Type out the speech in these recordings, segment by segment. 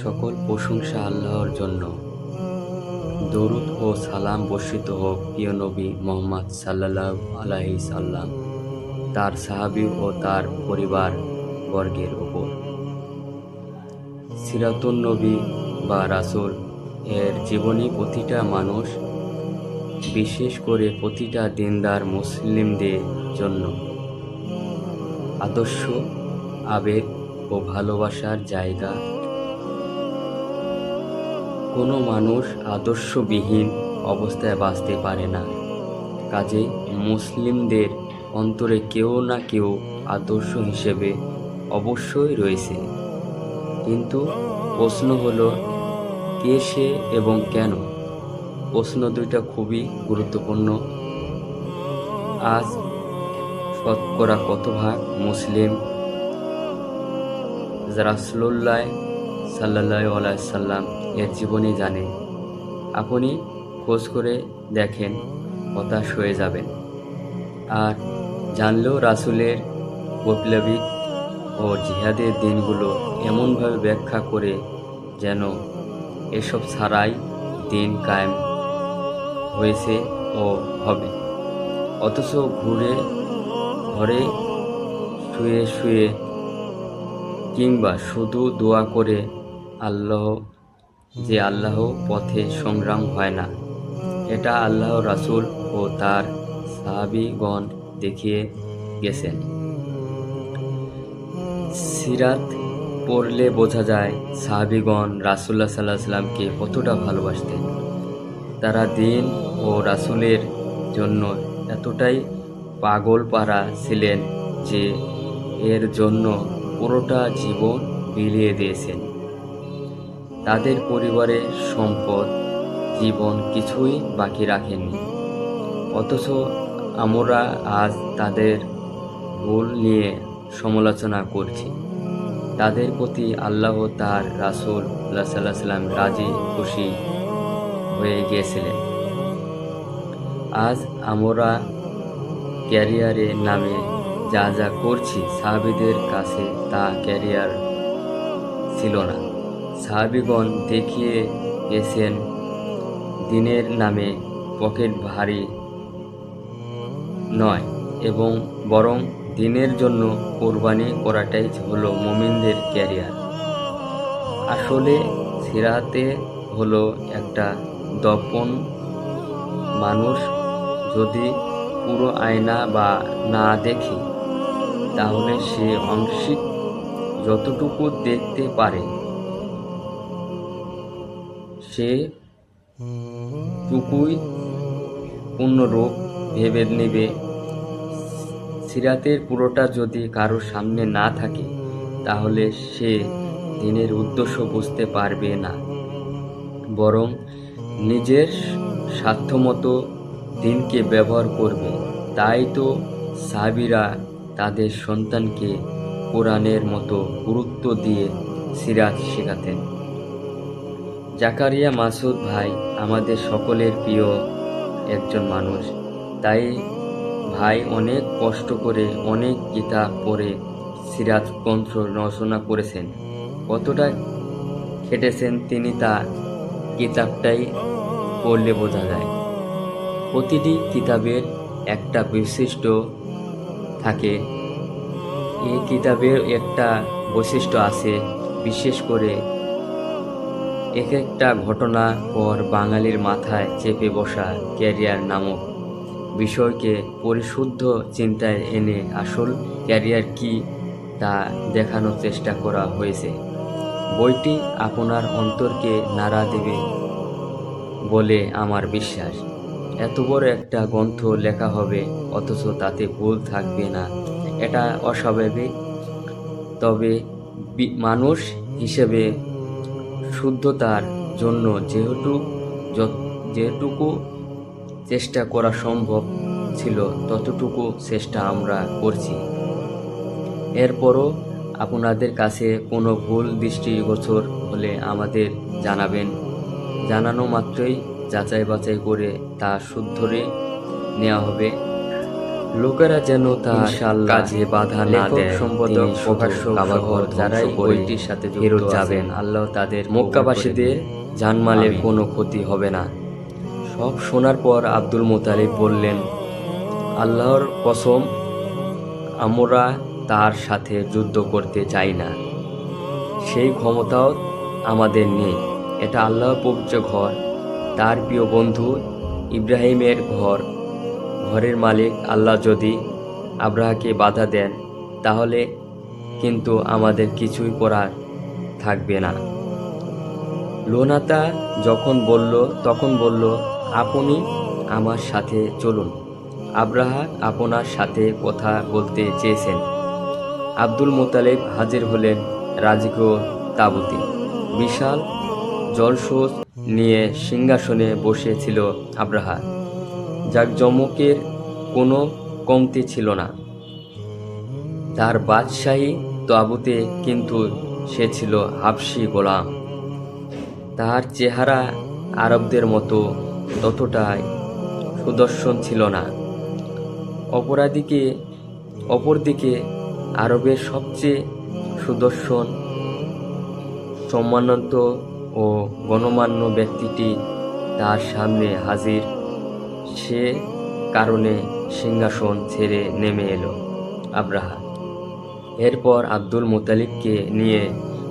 সকল প্রশংসা আল্লাহর জন্য। দরুদ ও সালাম বর্ষিত হোক প্রিয় নবী মুহাম্মদ সাল্লাল্লাহু আলাইহি সাল্লাম, তার সাহাবী ও তার পরিবার বর্গের উপর। সিরাতুন নবী বা রাসূল এর জীবনী প্রতিটা মানুষ, বিশেষ করে প্রতিটা দিনদার মুসলিমদের জন্য আদর্শ, আবেগ ও ভালোবাসার জায়গা। কোনো মানুষ আদর্শবিহীন অবস্থায় বাঁচতে পারে না। কাজেই মুসলিমদের অন্তরে কেউ না কেউ আদর্শ হিসেবে অবশ্যই রয়েছে। কিন্তু প্রশ্ন হলো, কে সে এবং কেন? প্রশ্ন দুইটা খুবই গুরুত্বপূর্ণ। আজ শতকরা কত ভাগ মুসলিম রাসূলুল্লাহ সাল্লাল্লাহু আলাইহি সাল্লাম এর জীবনী জানে? আপনি খোঁজ করে দেখেন, হতাশ হয়ে যাবেন। আর জানলেও রাসূলের বৈপ্লবিক ও জিহাদের দিনগুলো এমনভাবে ব্যাখ্যা করে যেন এসব ছাড়াই দিন কায়েম হয়েছে ও হবে। অথচ ঘরে শুয়ে শুয়ে কিংবা শুধু দোয়া করে আল্লাহ পথে সংগ্রাম হয় না। এটা আল্লাহ, রাসূল ও তার সাহাবীগণ দেখিয়ে গেছেন। সিরাত পড়লে বোঝা যায় সাহাবীগণ রাসূলুল্লাহ সাল্লাল্লাহু আলাইহি সাল্লামকে কতটা ভালোবাসতেন। তারা দিন ও রাসূলের জন্য এতটাই পাগলপারা ছিলেন যে এর জন্য পুরোটা জীবন বিলিয়ে দিয়েছেন। তাদের পরিবারের সম্পদ, জীবন কিছুই বাকি রাখেননি। অথচ আমরা আজ তাদের ভুল নিয়ে সমালোচনা করছি। তাদের প্রতি আল্লাহ তার রাসূল সাল্লাল্লাহু আলাইহি সাল্লাম রাজি খুশি হয়ে গিয়েছিলেন। আজ আমরা ক্যারিয়ারের নামে যা যা করছি, সাহাবীদের কাছে তা ক্যারিয়ার ছিল না। সাহাবীগণ দেখিয়ে গেছেন, দিনের নামে পকেট ভারী নয়, এবং বরং দিনের জন্য কোরবানি করাটাই হলো মুমিনদের ক্যারিয়ার। আসলে সিরাতে হলো একটা দর্পণ। মানুষ যদি পুরো আয়না বা না দেখে, তাহলে সে আংশিক যতটুকু দেখতে পারে সে টুকুই পূর্ণরূপ ভেবে নেবে। সিরাতের পুরোটা যদি কারোর সামনে না থাকে, তাহলে সে দিনের উদ্দেশ্য বুঝতে পারবে না, বরং নিজের স্বার্থমতো দিনকে ব্যবহার করবে। তাই তো সাহাবীরা তাদের সন্তানকে কোরআনের মতো গুরুত্ব দিয়ে সিরাত শেখাতেন। জাকারিয়া মাসুদ ভাই আমাদের সকলের প্রিয় একজন মানুষ। তাই ভাই অনেক কষ্ট করে অনেক কিতাব পড়ে সিরাত গ্রন্থ রচনা করেছেন। কতটা খেটেছেন তিনি তা কিতাবটাই পড়লে বোঝা যায়। প্রতিটি কিতাবের একটা বৈশিষ্ট্য থাকে। এই কিতাবের একটা বৈশিষ্ট্য আছে, বিশেষ করে এক একটা ঘটনা পর বাঙালির মাথায় চেপে বসা ক্যারিয়ার নামক বিষয়কে পরিশুদ্ধ চিন্তায় এনে আসল ক্যারিয়ার কি তা দেখানোর চেষ্টা করা হয়েছে। বইটি আপনার অন্তরকে নাড়া দেবে বলে আমার বিশ্বাস। এত বড় একটা গ্রন্থ লেখা হবে অথচ তাতে ভুল থাকবে না, এটা অস্বাভাবিক। তবে মানুষ হিসেবে শুদ্ধতার জন্য যেটুকু চেষ্টা করা সম্ভব ছিল ততটুকু চেষ্টা আমরা করছি। এরপরও আপনাদের কাছে কোনো ভুল দৃষ্টিগোচর হলে আমাদের জানাবেন। জানানো মাত্রই যাচাই বাছাই করে তা শুধরে নেওয়া হবে। লোকেরা যেন তার কাজে বাধা না দেয়। সম্পাদক প্রকাশ্য কাবাঘর যারাই বইটির সাথে ফেরত যাবেন, আল্লাহ তাদের মক্কাবাসীদের জানমালের কোনো ক্ষতি হবে না। সব শোনার পর আব্দুল মুতালিব বললেন, আল্লাহর কসম, আমরা তার সাথে যুদ্ধ করতে চাই না, সেই ক্ষমতাও আমাদের নেই। এটা আল্লাহর পবিত্র ঘর, তার প্রিয় বন্ধু ইব্রাহিমের ঘরের মালিক আল্লাহ যদি আব্রাহাকে বাধা দেন, তাহলে কিন্তু আমাদের কিছুই করার থাকবে না। লোনাতা তখন বলল, আপনি আমার সাথে চলুন, আব্রাহা আপনার সাথে কথা বলতে চেয়েছেন। আব্দুল মুতালিব হাজির হলেন রাজকীয় তাঁবুতে। বিশাল জলস্রোত নিয়ে সিংহাসনে বসেছিল আব্রাহা। জাকজমকের কোনো কমতি ছিল না তার বাদশাহী তাঁবুতে, কিন্তু সে ছিল হাবশী গোলাম। তার চেহারা আরবদের মতো ততটাই সুদর্শন ছিল না। অপরদিকে আরবের সবচেয়ে সুদর্শন, সম্মানিত ও গণ্যমান্য ব্যক্তিটি তার সামনে হাজির। সে কারণে সিংহাসন ছেড়ে নেমে এলো আব্রাহা। এরপর আব্দুল মুতালিবকে নিয়ে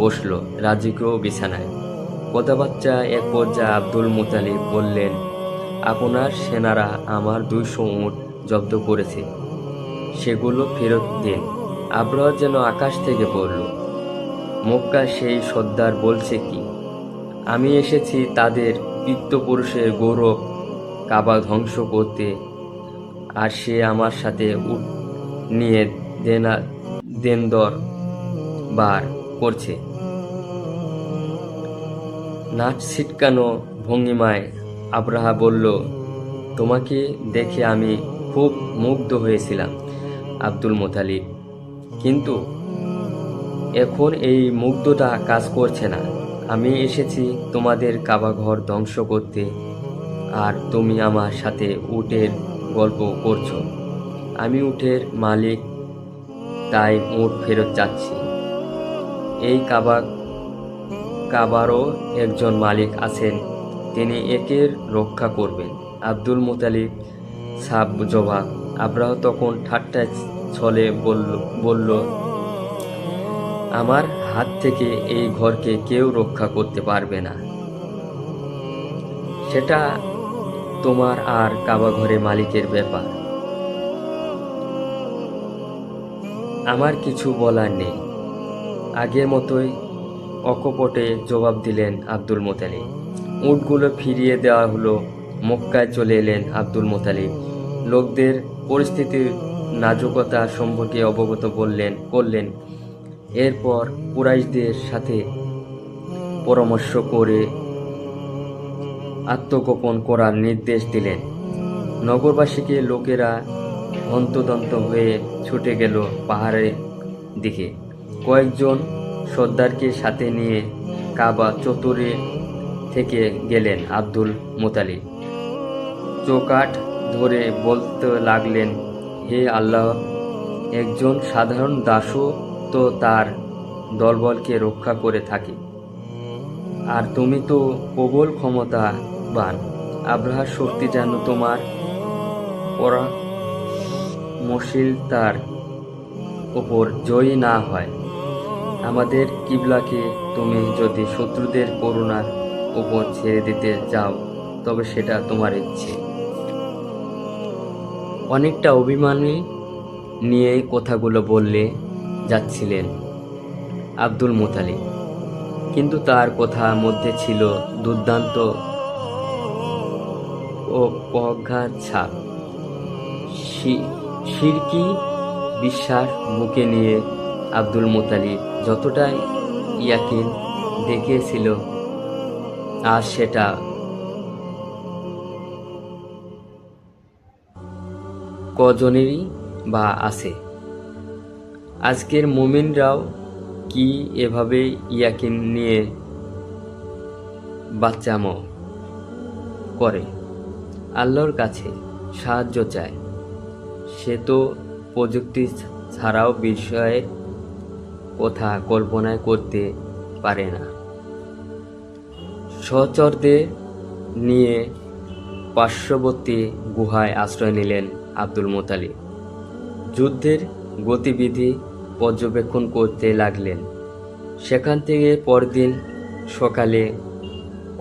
বসল রাজকীয় বিছানায়। কথাবার্তা এক পর্যায়ে আব্দুল মুতালিব বললেন, আপনার সেনারা আমার 200 উট জব্দ করেছে, সেগুলো ফেরত দিন। আব্রাহা যেন আকাশ থেকে পড়ল। মক্কা সেই সর্দার বলছে কি? আমি এসেছি তাদের পিতৃপুরুষের গৌরব কাবা ধ্বংস করতে, আর সে আমার সাথে উট নিয়ে দেনদর বার করছে। নাচ ছিটকানো ভঙ্গিমায় আব্রাহা বলল, তোমাকে দেখে আমি খুব মুগ্ধ হয়েছিলাম আব্দুল মুতালিব, কিন্তু এখন এই মুগ্ধতা কাজ করছে না। আমি এসেছি তোমাদের কাবাঘর ধ্বংস করতে, আর তুমি আমার সাথে উটের গল্প করছো। আমি উটের মালিক, তাই উট ফেরত যাচ্ছি। এই কাবারও একজন মালিক আছেন, তিনি একের রক্ষা করবেন। আব্দুল মুতালিব সাব জবাব। আব্রাহা তখন ঠাট্টায় ছলে বলল, আমার হাত থেকে এই ঘরকে কেউ রক্ষা করতে পারবে না। সেটা তোমার আর কাবা ঘরের মালিকের ব্যাপার, আমার কিছু বলার নেই। আগের মতোই অকপটে জবাব দিলেন আব্দুল মুতালিব। উটগুলো ফিরিয়ে দেওয়া হলো। মক্কায় চলে এলেন আব্দুল মুতালিব। লোকদের পরিস্থিতির নাজুকতা সম্পর্কে অবগত করলেন। এরপর কুরাইশদের সাথে পরামর্শ করে আত্মগোপন করার নির্দেশ দিলেন। নগরবাসীকে লোকেরা হন্তদন্ত হয়ে ছুটে গেল পাহাড়ের দিকে। কয়েকজন সর্দারকে সাথে নিয়ে কাবা চত্বরে থেকে গেলেন আব্দুল মুতালিব। চৌকাঠ ধরে বলতে লাগলেন, হে আল্লাহ, একজন সাধারণ দাসও তো তার দলবলকে রক্ষা করে থাকে, আর তুমি তো প্রবল ক্ষমতাবান। আব্রাহার শক্তি যেন তোমার পরামর্শীলতার উপর জয়ী না হয়। আমাদের কিবলাকে তুমি যদি শত্রুদের করুণার উপর ছেড়ে দিতে চাও, তবে সেটা তোমার ইচ্ছে। অনেকটা অভিমানী নিয়ে কথাগুলো বললে যাচ্ছিলেন আব্দুল মুতালিব, কিন্তু তার কথার মধ্যে ছিল দুর্দান্ত ও প্রজ্ঞার ছাপ। শিরকি বিশ্বাস বুকে নিয়ে আব্দুল মুতালিব যতটাই ইয়াকিন দেখিয়েছিল, আর সেটা কজনেরই বা আছে। আজকের মুমিনরাও কি এভাবে ইয়াকিন নিয়ে বাচ্চামো করে আল্লাহর কাছে সাহায্য চায়? সে তো প্রযুক্তি ছাড়াও বিষয়ের কথা কল্পনায় করতে পারে না। সহচরদের নিয়ে পার্শ্ববর্তী গুহায় আশ্রয় নিলেন আব্দুল মোতালিব। যুদ্ধের গতিবিধি পর্যবেক্ষণ করতে লাগলেন। সেখান থেকে পরদিন সকালে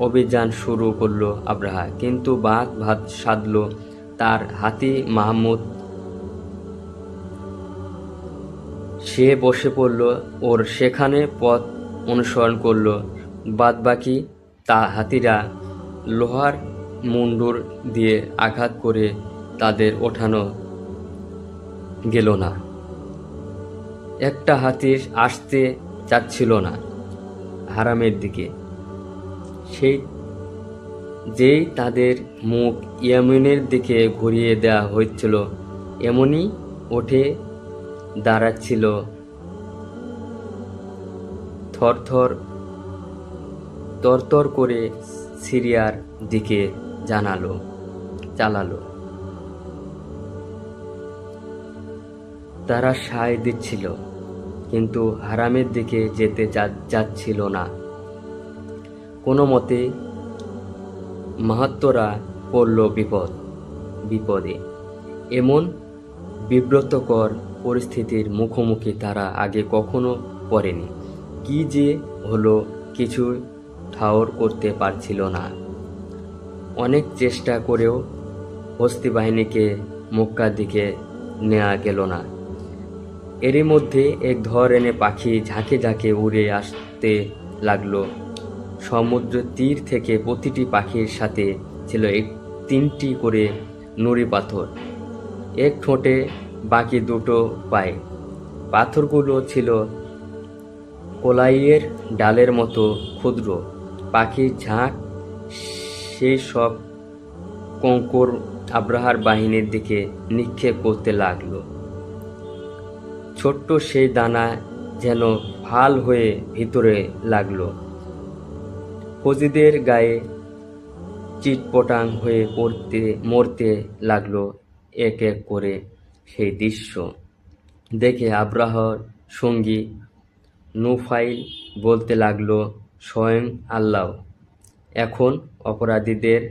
অভিযান শুরু করলো আব্রাহা, কিন্তু বাঘ ভাত সাধল তার হাতি মাহমুদ। সে বসে পড়ল ওর সেখানে পথ অনুসরণ করল। বাদবাকি হাতিরা লোহার মুন্ডুর দিয়ে আঘাত করে তাদের ওঠানো গেল না। একটা হাতি আসতে চাচ্ছিল না হারামের দিকে। যেই তাদের মুখ ইয়ামিনের দিকে ঘুরিয়ে দেওয়া হচ্ছিল, এমনই উঠে দাঁড়াচ্ছিল, তরতর করে সিরিয়ার দিকে চালালো। তারা সায় দিচ্ছিল, কিন্তু হারামের দিকে যেতে যাচ্ছিল না। কোনো মতে মাহাত্মরা পড়ল বিপদে। এমন বিব্রতকর পরিস্থিতির মুখোমুখি তারা আগে কখনো পড়েনি। কি যে হলো কিছু ঠাওর করতে পারছিল না। অনেক চেষ্টা করেও হস্তি বাহিনীকে মক্কার দিকে নেওয়া গেল না। এরই মধ্যে এক ধরনের পাখি ঝাঁকে ঝাঁকে উড়ে আসতে লাগলো। সমুদ্র তীর থেকে প্রতিটি পাখির সাথে ছিল 3টি করে নুড়ি পাথর, এক ঠোঁটে বাকি 2টো পায়ে। পাথরগুলো ছিল কলাইয়ের ডালের মতো ক্ষুদ্র। পাখির ঝাঁক সেই সব কঙ্কর আব্রাহার বাহিনীর দিকে নিক্ষেপ করতে লাগলো। ছোট্ট সেই দানা যেন ফাল হয়ে ভিতরে লাগলো। ফৌজিদের গায়ে চিটপটাং হয়ে মরতে লাগলো এক এক করে। সেই দৃশ্য দেখে আব্রাহার সঙ্গী নুফাইল বলতে লাগলো, স্বয়ং আল্লাহ এখন অপরাধীদের